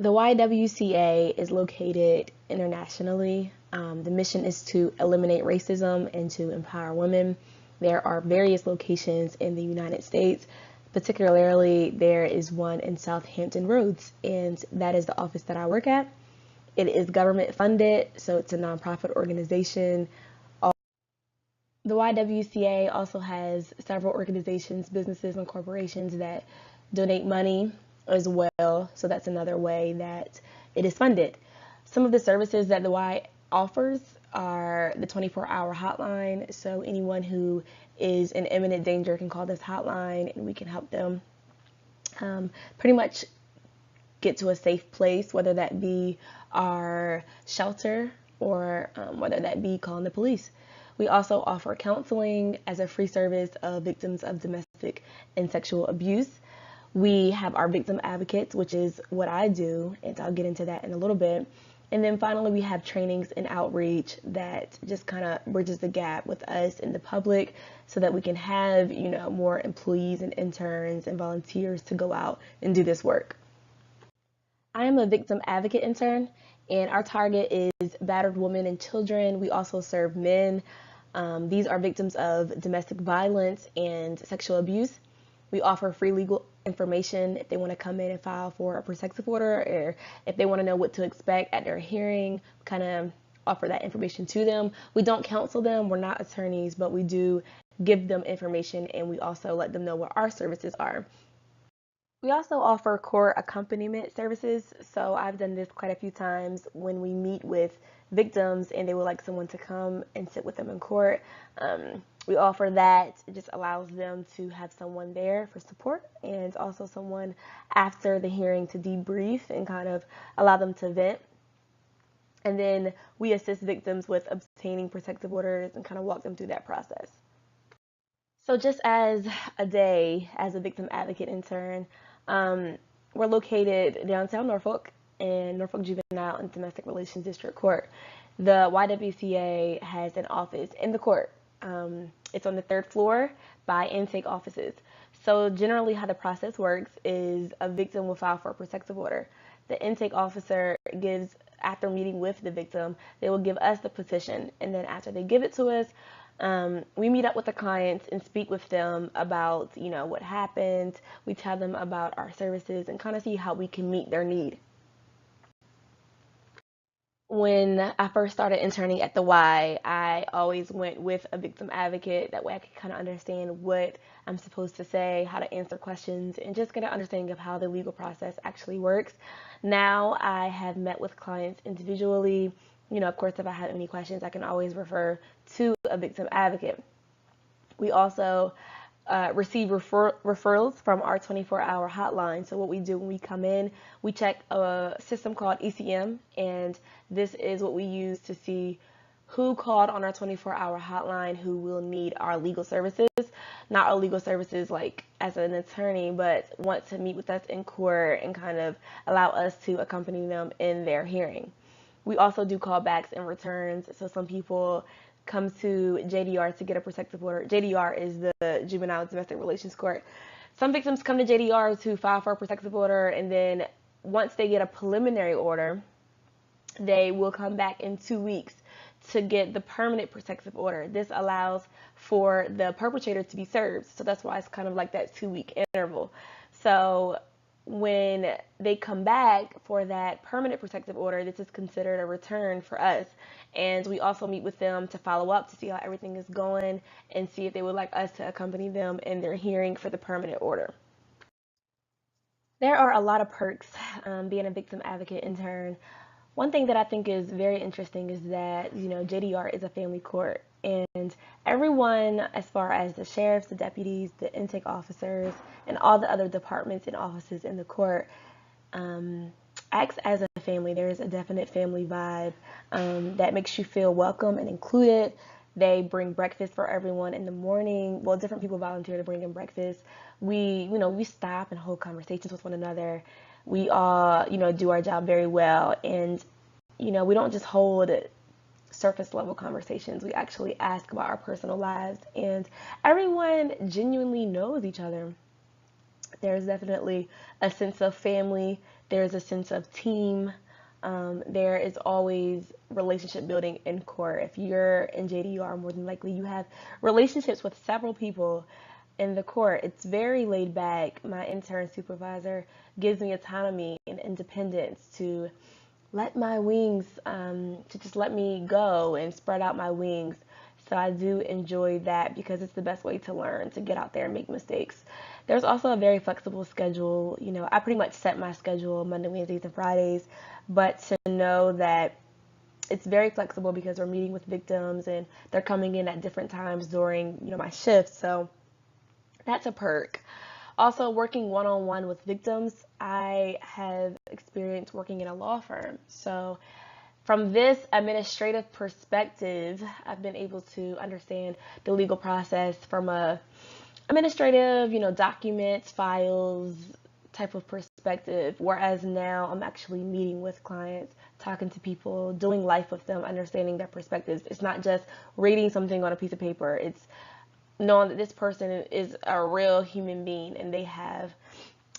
The YWCA is located internationally. The mission is to eliminate racism and to empower women. There are various locations in the United States. Particularly, there is one in Southampton Roads, and that is the office that I work at. It is government funded, so it's a nonprofit organization. The YWCA also has several organizations, businesses, and corporations that donate money as well, so that's another way that it is funded. Some of the services that the Y offers are the 24-hour hotline, so anyone who is in imminent danger can call this hotline and we can help them pretty much get to a safe place, whether that be our shelter or whether that be calling the police. We also offer counseling as a free service of victims of domestic and sexual abuse. We have our victim advocates, which is what I do, and I'll get into that in a little bit. And then finally, we have trainings and outreach that just kind of bridges the gap with us and the public so that we can have, more employees and interns and volunteers to go out and do this work. I am a victim advocate intern, and our target is battered women and children. We also serve men. These are victims of domestic violence and sexual abuse. We offer free legal information if they want to come in and file for a protective order, or if they want to know what to expect at their hearing, kind of offer that information to them. We don't counsel them. We're not attorneys, but we do give them information, and we also let them know what our services are. We also offer court accompaniment services. So I've done this quite a few times when we meet with victims and they would like someone to come and sit with them in court. We offer that. It just allows them to have someone there for support and also someone after the hearing to debrief and kind of allow them to vent. And then we assist victims with obtaining protective orders and kind of walk them through that process. So just as a day as a victim advocate intern, we're located downtown Norfolk in Norfolk Juvenile and Domestic Relations District Court. The YWCA has an office in the court. It's on the 3rd floor by intake offices. So generally how the process works is a victim will file for a protective order. The intake officer gives, after meeting with the victim, they will give us the petition, and then after they give it to us, we meet up with the clients and speak with them about, what happened. We tell them about our services and kind of see how we can meet their need. When I first started interning at the Y, I always went with a victim advocate. That way I could kind of understand what I'm supposed to say, how to answer questions, and just get an understanding of how the legal process actually works. Now I have met with clients individually. Of course, if I have any questions, I can always refer to a victim advocate. We also receive referrals from our 24-hour hotline. So what we do when we come in, we check a system called ECM, and this is what we use to see who called on our 24-hour hotline who will need our legal services. Not our legal services like as an attorney, but want to meet with us in court and kind of allow us to accompany them in their hearing. We also do callbacks and returns. So some people come to JDR to get a protective order. JDR is the Juvenile Domestic Relations Court. Some victims come to JDR to file for a protective order, and then once they get a preliminary order, they will come back in 2 weeks to get the permanent protective order. This allows for the perpetrator to be served. So that's why it's kind of like that 2-week interval. So when they come back for that permanent protective order, this is considered a return for us. And we also meet with them to follow up to see how everything is going and see if they would like us to accompany them in their hearing for the permanent order. There are a lot of perks being a victim advocate intern. One thing that I think is very interesting is that, JDR is a family court, and everyone, as far as the sheriffs, the deputies, the intake officers, and all the other departments and offices in the court, acts as a family. There is a definite family vibe that makes you feel welcome and included. They bring breakfast for everyone in the morning. Well, different people volunteer to bring in breakfast. We stop and hold conversations with one another. We all, do our job very well. And, we don't just hold surface level conversations. We actually ask about our personal lives, and everyone genuinely knows each other. There's definitely a sense of family There's a sense of team. There is always relationship building in court. If you're in JDUR, more than likely you have relationships with several people in the court. It's very laid back. My intern supervisor gives me autonomy and independence to let my wings, to just let me go and spread out my wings. So I do enjoy that because it's the best way to learn, to get out there and make mistakes. There's also a very flexible schedule. You know, I pretty much set my schedule Monday, Wednesdays, and Fridays, but to know that it's very flexible because we're meeting with victims and they're coming in at different times during, my shifts. So that's a perk. Also, working one-on-one with victims, I have experience working in a law firm. So from this administrative perspective, I've been able to understand the legal process from a administrative, documents, files type of perspective, whereas now I'm actually meeting with clients, talking to people, doing life with them, understanding their perspectives. It's not just reading something on a piece of paper. It's knowing that this person is a real human being and they have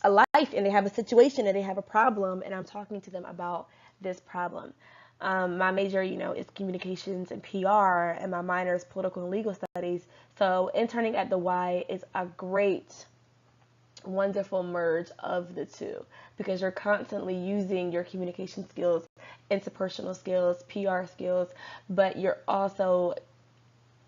a life and they have a situation and they have a problem, and I'm talking to them about this problem. My major, is communications and PR, and my minor is political and legal studies. So interning at the Y is a great, wonderful merge of the two because you're constantly using your communication skills, interpersonal skills, PR skills, but you're also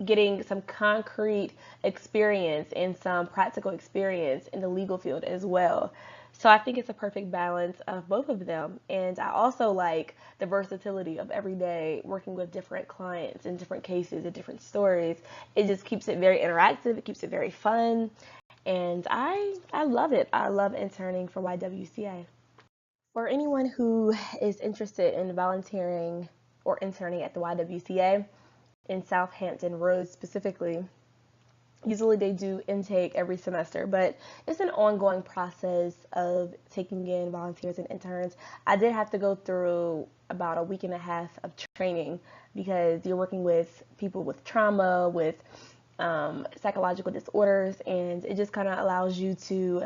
getting some concrete experience and some practical experience in the legal field as well. So I think it's a perfect balance of both of them. And I also like the versatility of every day working with different clients and different cases and different stories. It just keeps it very interactive. It keeps it very fun. And I love it. I love interning for YWCA. For anyone who is interested in volunteering or interning at the YWCA, in Southampton Road specifically, usually they do intake every semester, but it's an ongoing process of taking in volunteers and interns. I did have to go through about a week and a half of training because you're working with people with trauma, with psychological disorders, and it just kind of allows you to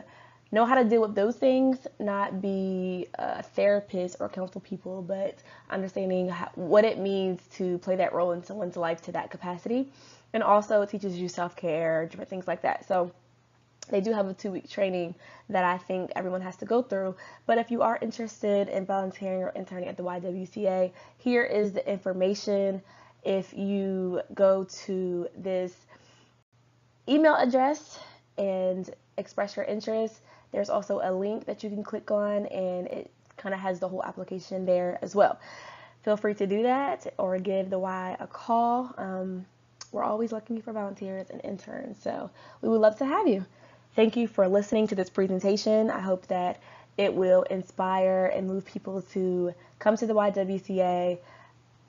know how to deal with those things, not be a therapist or counsel people, but understanding what it means to play that role in someone's life to that capacity. And also it teaches you self-care, different things like that. So they do have a 2-week training that I think everyone has to go through. But if you are interested in volunteering or interning at the YWCA, here is the information. If you go to this email address and express your interest, there's also a link that you can click on, and it kind of has the whole application there as well. Feel free to do that or give the Y a call. We're always looking for volunteers and interns, so we would love to have you. Thank you for listening to this presentation. I hope that it will inspire and move people to come to the YWCA,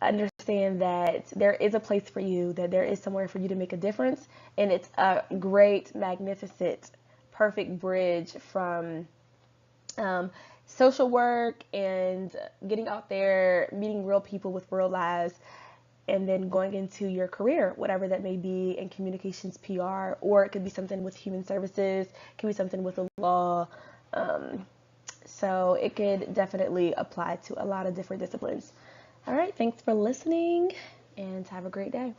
understand that there is a place for you, that there is somewhere for you to make a difference, and it's a great, magnificent, perfect bridge from social work and getting out there, meeting real people with real lives, and then going into your career, whatever that may be, in communications, PR, or it could be something with human services, it could be something with the law. So it could definitely apply to a lot of different disciplines. All right, thanks for listening, and have a great day.